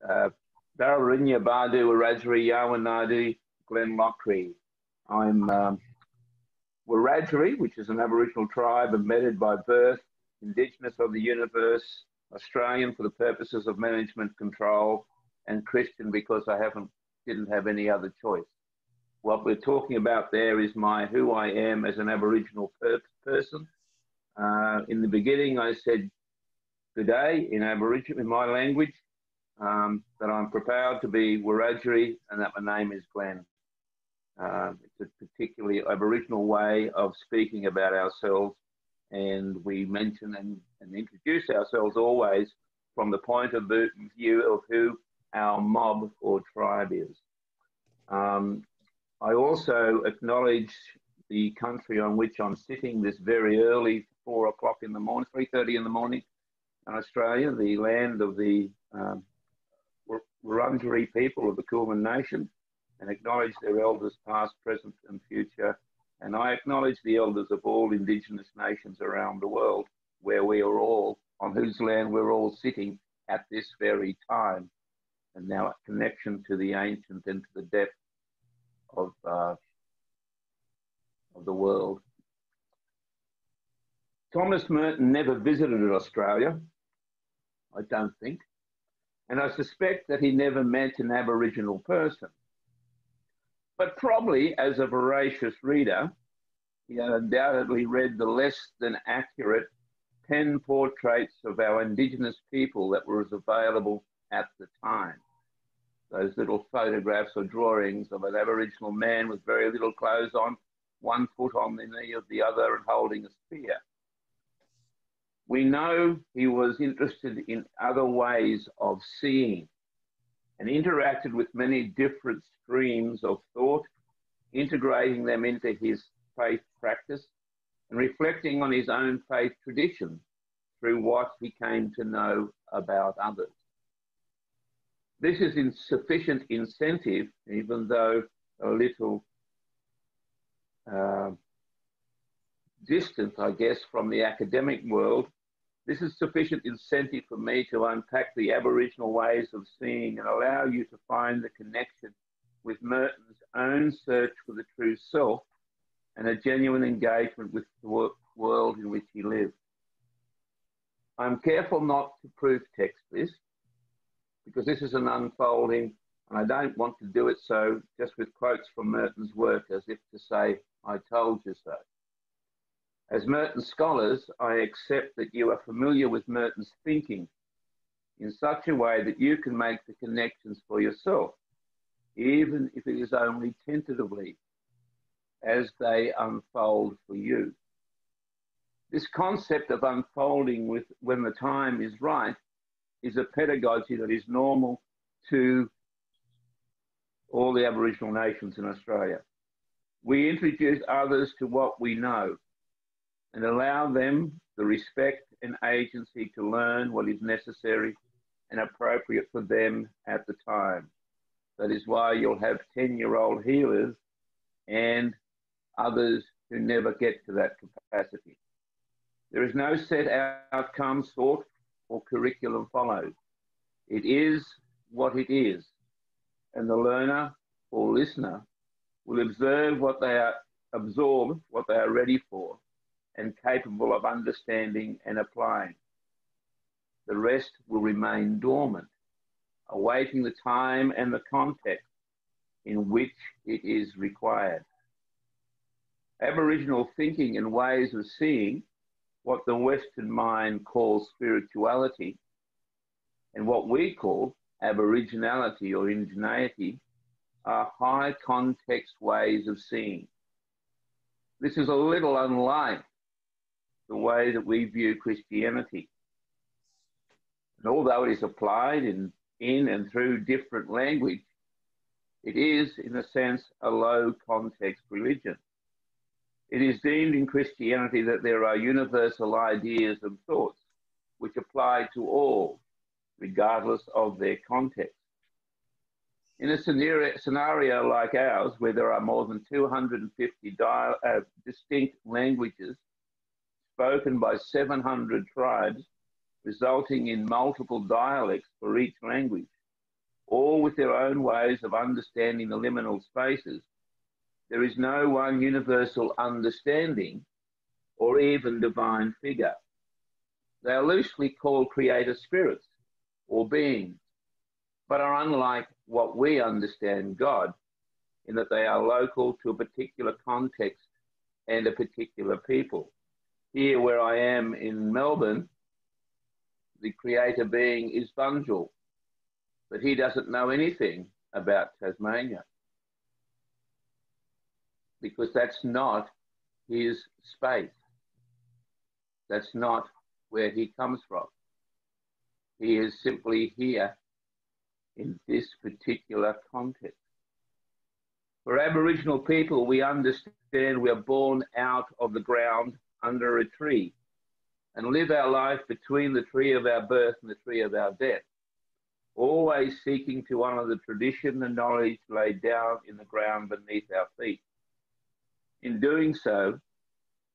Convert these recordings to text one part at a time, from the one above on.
Darrinya Badu Wiradjuri Yawanadi Glen Loughrey. I'm Wiradjuri, which is an Aboriginal tribe embedded by birth, Indigenous of the universe, Australian for the purposes of management control, and Christian because I didn't have any other choice. What we're talking about there is who I am as an Aboriginal person. In the beginning, I said good day in Aboriginal, in my language, that I'm proud to be Wiradjuri and that my name is Glen. It's a particularly Aboriginal way of speaking about ourselves, and we mention and introduce ourselves always from the point of view of who our mob or tribe is. I also acknowledge the country on which I'm sitting this very early, 4 o'clock in the morning, 3:30 in the morning in Australia, the land of the Wiradjuri people of the Kulin Nation, and acknowledge their elders past, present and future. And I acknowledge the elders of all Indigenous nations around the world, where we are all, on whose land we're all sitting at this very time. And now a connection to the ancient and to the depth of the world. Thomas Merton never visited Australia, I don't think, and I suspect that he never met an Aboriginal person. But probably, as a voracious reader, he had undoubtedly read the less than accurate pen portraits of our Indigenous people that were available at the time. Those little photographs or drawings of an Aboriginal man with very little clothes on, one foot on the knee of the other and holding a spear. We know he was interested in other ways of seeing and interacted with many different streams of thought, integrating them into his faith practice and reflecting on his own faith tradition through what he came to know about others. This is insufficient incentive, even though a little distant, I guess, from the academic world. This is sufficient incentive for me to unpack the Aboriginal ways of seeing and allow you to find the connection with Merton's own search for the true self and a genuine engagement with the world in which he lived. I'm careful not to proof text this, because this is an unfolding, and I don't want to do it so just with quotes from Merton's work as if to say, I told you so. As Merton scholars, I accept that you are familiar with Merton's thinking in such a way that you can make the connections for yourself, even if it is only tentatively, as they unfold for you. This concept of unfolding when the time is right is a pedagogy that is normal to all the Aboriginal nations in Australia. We introduce others to what we know and allow them the respect and agency to learn what is necessary and appropriate for them at the time. That is why you'll have 10-year-old healers and others who never get to that capacity. There is no set outcome sought or curriculum followed. It is what it is, and the learner or listener will absorb what they are ready for and capable of understanding and applying. The rest will remain dormant, awaiting the time and the context in which it is required. Aboriginal thinking and ways of seeing, what the Western mind calls spirituality, and what we call aboriginality or indigeneity, are high context ways of seeing. This is a little unlike the way that we view Christianity. And although it is applied in and through different language, it is, in a sense, a low context religion. It is deemed in Christianity that there are universal ideas and thoughts which apply to all, regardless of their context. In a scenario like ours, where there are more than 250 distinct languages spoken by 700 tribes, resulting in multiple dialects for each language, all with their own ways of understanding the liminal spaces, there is no one universal understanding or even divine figure. They are loosely called creator spirits or beings, but are unlike what we understand God, in that they are local to a particular context and a particular people. Here where I am in Melbourne, the creator being is Bunjil, but he doesn't know anything about Tasmania because that's not his space. That's not where he comes from. He is simply here in this particular context. For Aboriginal people, we understand we are born out of the ground under a tree and live our life between the tree of our birth and the tree of our death, always seeking to honour the tradition and knowledge laid down in the ground beneath our feet. In doing so,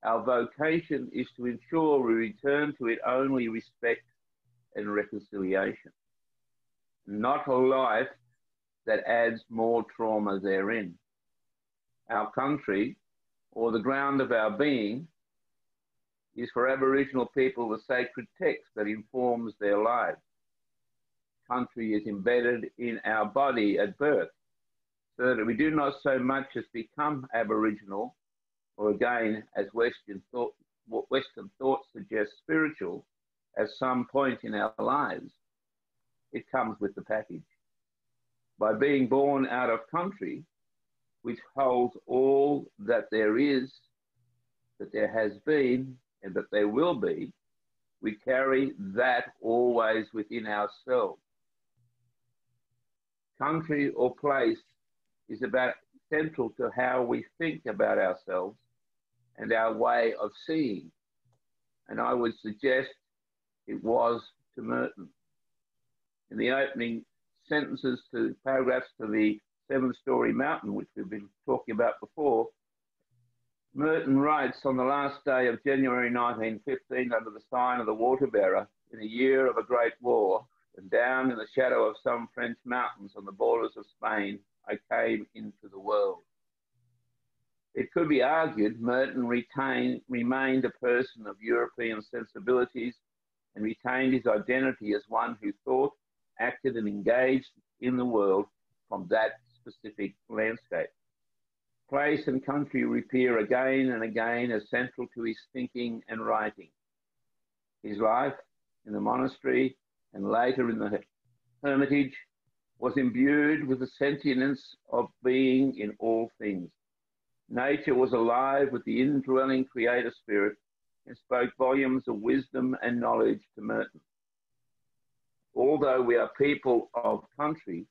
our vocation is to ensure we return to it only respect and reconciliation, not a life that adds more trauma therein. Our country, or the ground of our being, is for Aboriginal people the sacred text that informs their lives. Country is embedded in our body at birth, so that we do not so much as become Aboriginal, or again, as Western thought suggests, spiritual, at some point in our lives. It comes with the package. By being born out of country, which holds all that there is, that there has been, and that there will be, we carry that always within ourselves. Country or place is about central to how we think about ourselves and our way of seeing. And I would suggest it was to Merton. In the opening sentences to paragraphs to the 7-story mountain, which we've been talking about before, Merton writes, on the last day of January 1915, under the sign of the water-bearer, in a year of a great war, and down in the shadow of some French mountains on the borders of Spain, I came into the world. It could be argued Merton remained a person of European sensibilities and retained his identity as one who thought, acted and engaged in the world from that specific landscape. Place and country reappear again and again as central to his thinking and writing. His life in the monastery and later in the hermitage was imbued with the sentience of being in all things. Nature was alive with the indwelling creator spirit and spoke volumes of wisdom and knowledge to Merton. Although we are people of country,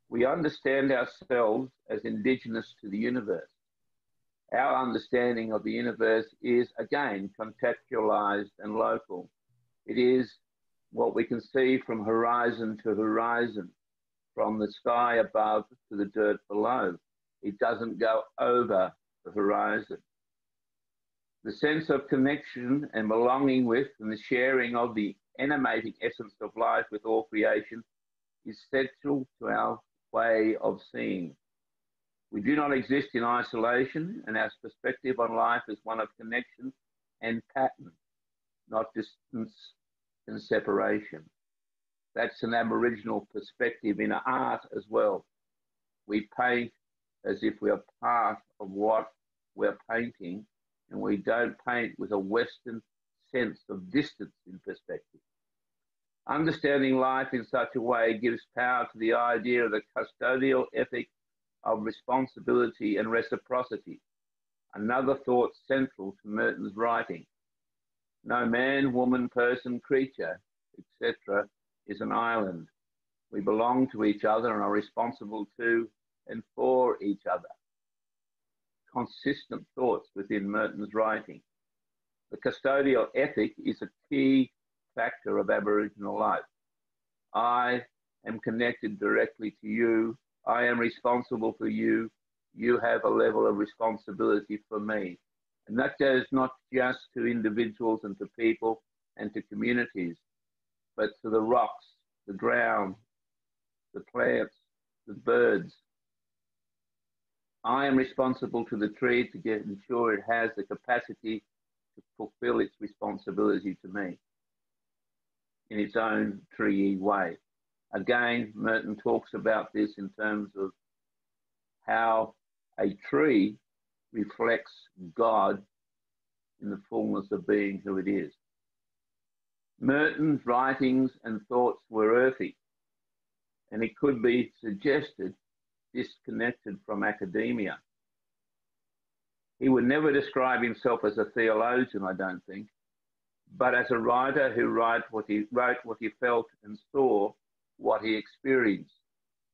we understand ourselves as indigenous to the universe. Our understanding of the universe is, again, contextualized and local. It is what we can see from horizon to horizon, from the sky above to the dirt below. It doesn't go over the horizon. The sense of connection and belonging with and the sharing of the animating essence of life with all creation is central to our way of seeing. We do not exist in isolation, and our perspective on life is one of connection and pattern, not distance and separation. That's an Aboriginal perspective in art as well. We paint as if we are part of what we're painting, and we don't paint with a Western sense of distance in perspective. Understanding life in such a way gives power to the idea of the custodial ethic of responsibility and reciprocity, another thought central to Merton's writing. No man, woman, person, creature, etc. is an island. We belong to each other and are responsible to and for each other. Consistent thoughts within Merton's writing. The custodial ethic is a key factor of Aboriginal life. I am connected directly to you. I am responsible for you. You have a level of responsibility for me. And that goes not just to individuals and to people and to communities, but to the rocks, the ground, the plants, the birds. I am responsible to the tree to ensure it has the capacity to fulfill its responsibility to me in its own tree way. Again, Merton talks about this in terms of how a tree reflects God in the fullness of being who it is. Merton's writings and thoughts were earthy, and it could be suggested disconnected from academia. He would never describe himself as a theologian, I don't think, but as a writer who wrote what he felt and saw what he experienced.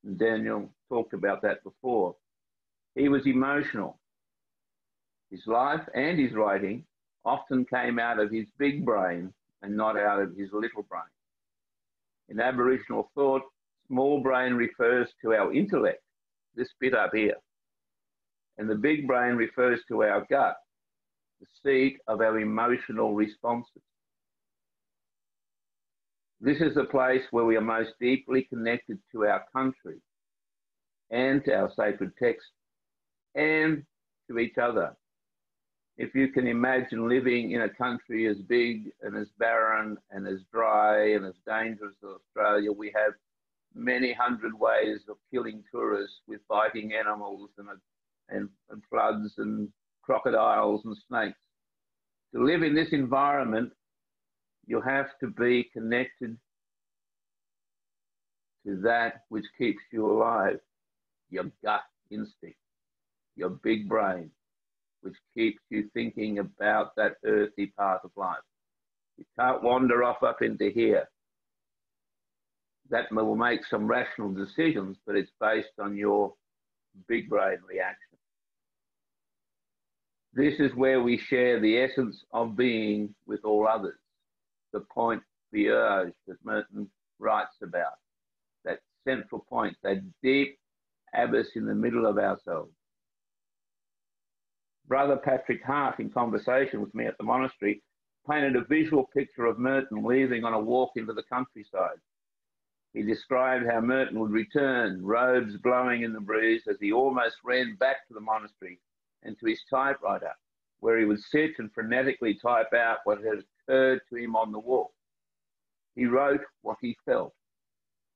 And Daniel talked about that before. He was emotional. His life and his writing often came out of his big brain and not out of his little brain. In Aboriginal thought, small brain refers to our intellect, this bit up here, and the big brain refers to our gut, the seat of our emotional responses. This is the place where we are most deeply connected to our country and to our sacred text and to each other. If you can imagine living in a country as big and as barren and as dry and as dangerous as Australia, we have many hundred ways of killing tourists with biting animals and floods and crocodiles and snakes. To live in this environment, you have to be connected to that which keeps you alive, your gut instinct, your big brain, which keeps you thinking about that earthy part of life. You can't wander off up into here. That will make some rational decisions, but it's based on your big brain reaction. This is where we share the essence of being with all others, the point Viurge that Merton writes about, that central point, that deep abyss in the middle of ourselves. Brother Patrick Hart, in conversation with me at the monastery, painted a visual picture of Merton leaving on a walk into the countryside. He described how Merton would return, robes blowing in the breeze, as he almost ran back to the monastery and to his typewriter, where he would sit and frenetically type out what had occurred to him on the walk. He wrote what he felt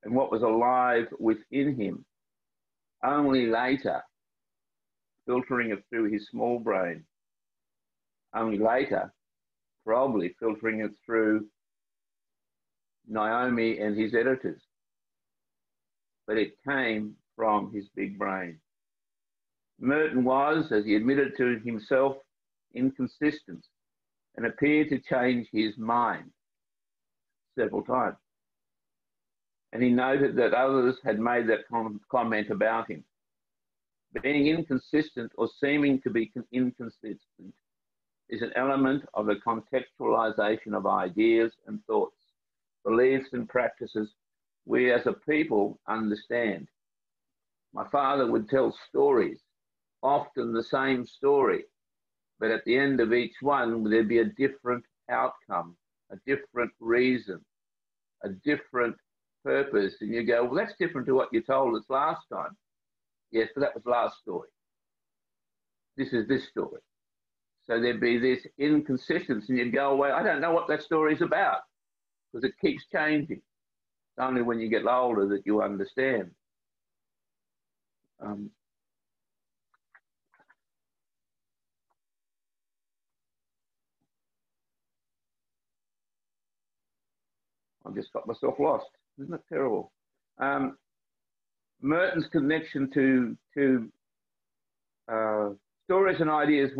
and what was alive within him. Only later, filtering it through his small brain, only later, probably filtering it through Naomi and his editors. But it came from his big brain. Merton was, as he admitted to himself, inconsistent and appeared to change his mind several times. And he noted that others had made that comment about him. Being inconsistent or seeming to be inconsistent is an element of the contextualization of ideas and thoughts, beliefs and practices we as a people understand. My father would tell stories, often the same story, but at the end of each one, there'd be a different outcome, a different reason, a different purpose. And you go, well, that's different to what you told us last time. Yes, but that was last story. This is this story. So there'd be this inconsistency, and you'd go, well, I don't know what that story's about, because it keeps changing. It's only when you get older that you understand. I've just got myself lost. Isn't it terrible? Merton's connection to stories and ideas,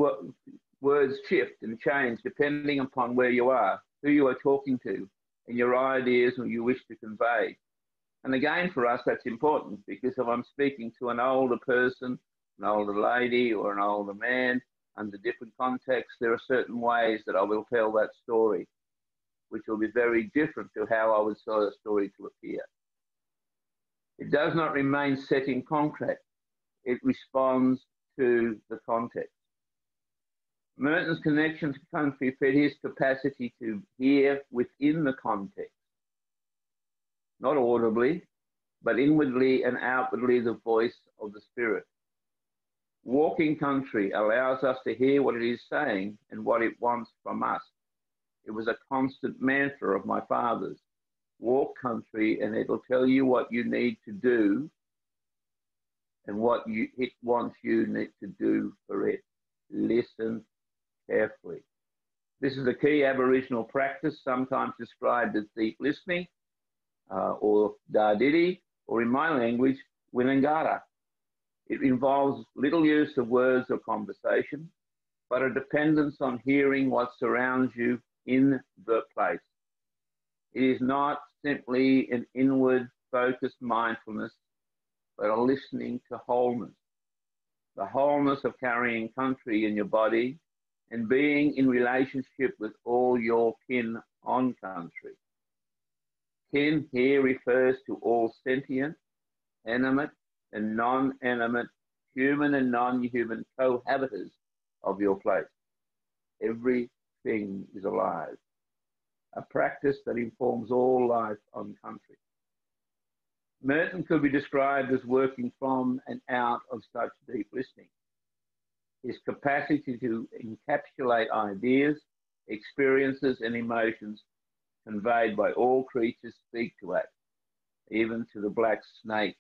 words shift and change depending upon where you are, who you are talking to, and your ideas or you wish to convey. And again, for us, that's important, because if I'm speaking to an older person, an older lady or an older man, under different contexts, there are certain ways that I will tell that story, which will be very different to how I would tell a story to appear. It does not remain set in concrete. It responds to the context. Merton's connection to country fed his capacity to hear within the context, not audibly, but inwardly and outwardly the voice of the Spirit. Walking country allows us to hear what it is saying and what it wants from us. It was a constant mantra of my father's. Walk country and it'll tell you what you need to do and what it wants you need to do for it. Listen carefully. This is a key Aboriginal practice, sometimes described as deep listening, or Dardidi, or in my language, Winangara. It involves little use of words or conversation, but a dependence on hearing what surrounds you in the place. It is not simply an inward focused mindfulness, but a listening to wholeness. The wholeness of carrying country in your body and being in relationship with all your kin on country. Kin here refers to all sentient, animate and non-animate, human and non-human cohabitants of your place. Everything is alive. A practice that informs all life on country. Merton could be described as working from and out of such deep listening. His capacity to encapsulate ideas, experiences and emotions conveyed by all creatures speak to us, even to the black snake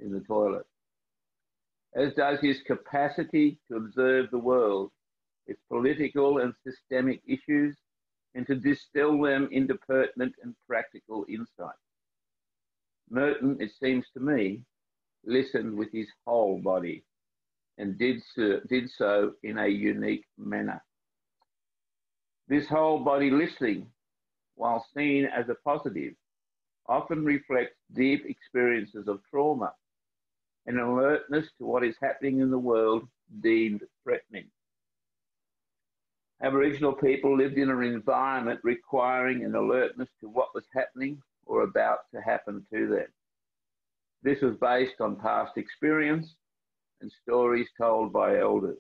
in the toilet. As does his capacity to observe the world, its political and systemic issues, and to distill them into pertinent and practical insight. Merton, it seems to me, listened with his whole body and did so in a unique manner. This whole body listening, while seen as a positive, often reflects deep experiences of trauma and an alertness to what is happening in the world deemed threatening. Aboriginal people lived in an environment requiring an alertness to what was happening or about to happen to them. This was based on past experience and stories told by elders.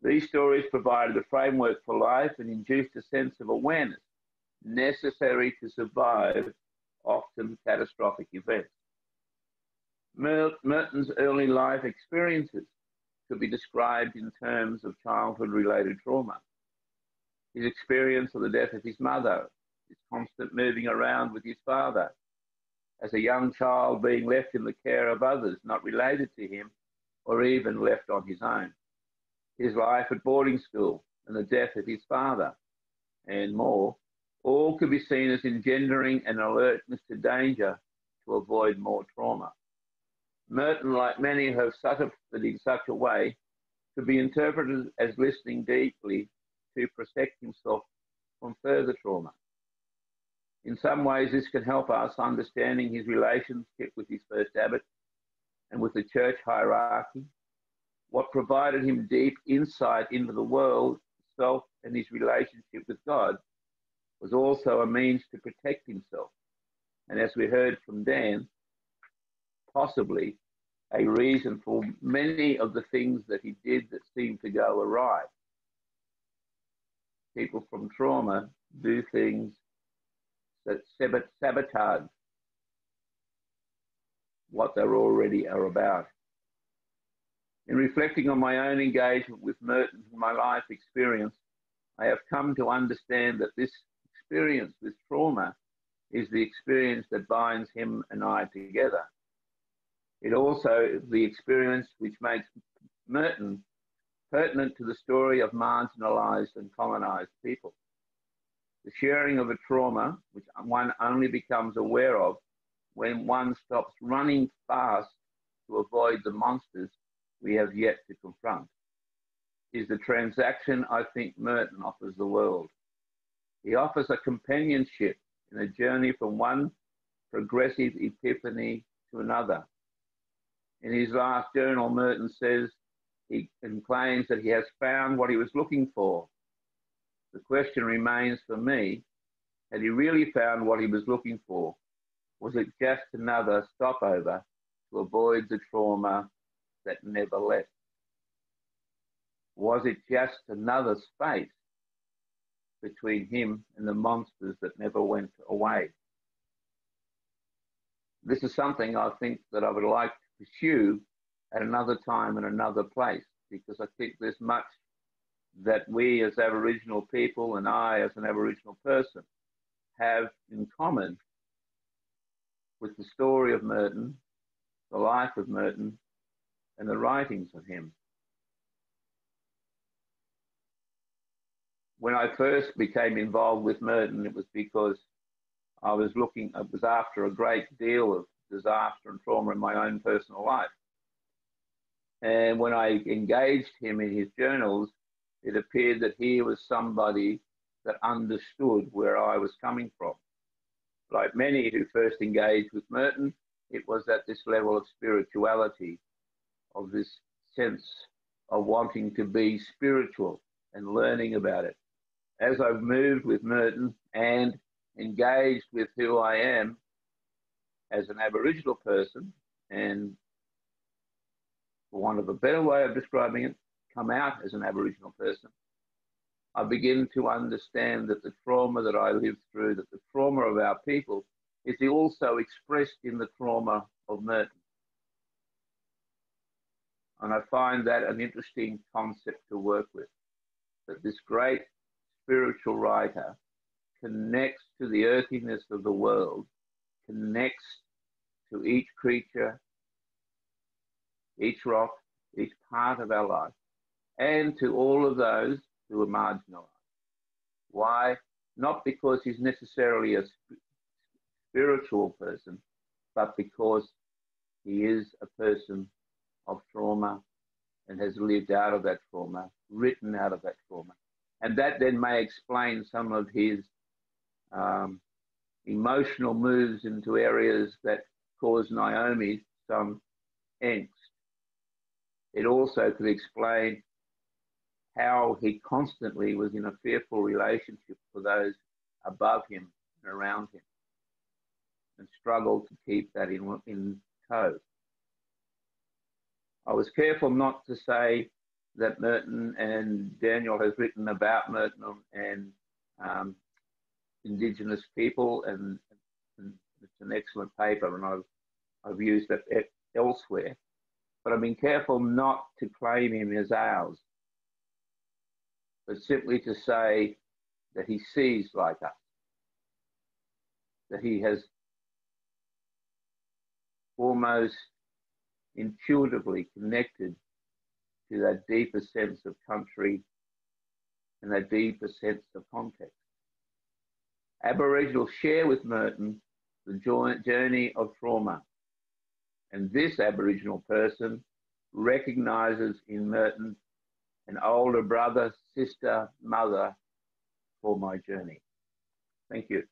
These stories provided a framework for life and induced a sense of awareness necessary to survive often catastrophic events. Merton's early life experiences could be described in terms of childhood-related trauma. His experience of the death of his mother, his constant moving around with his father, as a young child being left in the care of others not related to him or even left on his own, his life at boarding school and the death of his father, and more, all could be seen as engendering an alertness to danger to avoid more trauma. Merton, like many who have suffered in such a way, could be interpreted as listening deeply to protect himself from further trauma. In some ways, this can help us understanding his relationship with his first abbot and with the church hierarchy. What provided him deep insight into the world, self, and his relationship with God was also a means to protect himself. And as we heard from Dan, possibly a reason for many of the things that he did that seemed to go awry. People from trauma do things that sabotage what they already are about. In reflecting on my own engagement with Merton in my life experience, I have come to understand that this experience with trauma is the experience that binds him and I together. It also is the experience which makes Merton pertinent to the story of marginalised and colonised people. The sharing of a trauma, which one only becomes aware of when one stops running fast to avoid the monsters we have yet to confront, is the transaction I think Merton offers the world. He offers a companionship in a journey from one progressive epiphany to another. In his last journal, Merton says he claims that he has found what he was looking for. The question remains for me, had he really found what he was looking for? Was it just another stopover to avoid the trauma that never left? Was it just another space between him and the monsters that never went away? this is something I think that I would like to pursue at another time and another place, because I think there's much that we as Aboriginal people and I as an Aboriginal person have in common with the story of Merton, the life of Merton, and the writings of him. When I first became involved with Merton, it was because I was after a great deal of disaster and trauma in my own personal life. And when I engaged him in his journals, it appeared that he was somebody that understood where I was coming from. Like many who first engaged with Merton, it was at this level of spirituality, of this sense of wanting to be spiritual and learning about it. As I've moved with Merton and engaged with who I am as an Aboriginal person, and for want of a better way of describing it, come out as an Aboriginal person, I begin to understand that the trauma that I lived through, that the trauma of our people, is also expressed in the trauma of Merton. And I find that an interesting concept to work with, that this great spiritual writer connects to the earthiness of the world, connects to each creature, each rock, each part of our life, and to all of those who are marginalised. Why? Not because he's necessarily a spiritual person, but because he is a person of trauma and has lived out of that trauma, written out of that trauma. And that then may explain some of his emotional moves into areas that cause Naomi some angst. It also could explain how he constantly was in a fearful relationship for those above him and around him, and struggled to keep that in tow. I was careful not to say that Merton, and Daniel has written about Merton and Indigenous people, and it's an excellent paper, and I've used that elsewhere. But I've been careful not to claim him as ours, but simply to say that he sees like us, that he has almost intuitively connected to that deeper sense of country and that deeper sense of context. Aboriginals share with Merton the journey of trauma, and this Aboriginal person recognises in Merton an older brother, sister, mother for my journey. Thank you.